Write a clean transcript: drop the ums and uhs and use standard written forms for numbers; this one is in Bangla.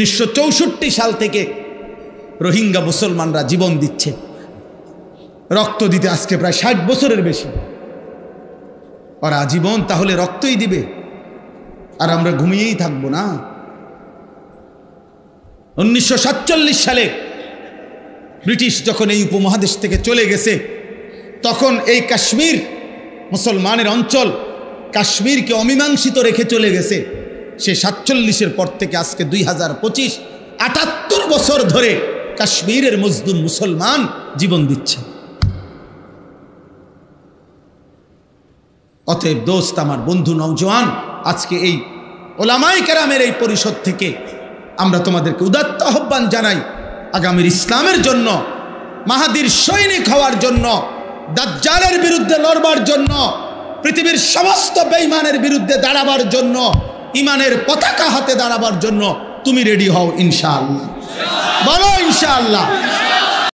1964 সাল থেকে রোহিঙ্গা মুসলমানরা জীবন দিচ্ছে, রক্ত দিতে আজকে প্রায় 60 বছরের বেশি। ওরা আজীবন তাহলে রক্তই দিবে, আর আমরা ঘুমিয়েই থাকবো না? 1947 সালে ব্রিটিশ যখন এই উপমহাদেশ থেকে চলে গেছে, তখন এই কাশ্মীর মুসলমানের অঞ্চল, কাশ্মীরকে অমীমাংসিত রেখে চলে গেছে। সে 47-এর পর থেকে আজকে 2025, 78 বছর ধরে কাশ্মীরের মজলুম মুসলমান জীবন দিচ্ছে। অতএব দোস্ত, আমার বন্ধু নওজোয়ান, আজকে এই ওলামায়ে কেরামের এই পরিষদ থেকে আমরা তোমাদেরকে উদাত্ত আহ্বান জানাই, আগামীর ইসলামের জন্য, মাহাদির সৈনিক হওয়ার জন্য, দাজ্জালের বিরুদ্ধে লড়বার জন্য, পৃথিবীর সমস্ত বেঈমানের বিরুদ্ধে দাঁড়াবার জন্য, ইমানের পতাকা হাতে দাঁড়াবার জন্য তুমি রেডি হও ইনশাআল্লাহ। বলো ইনশাআল্লাহ।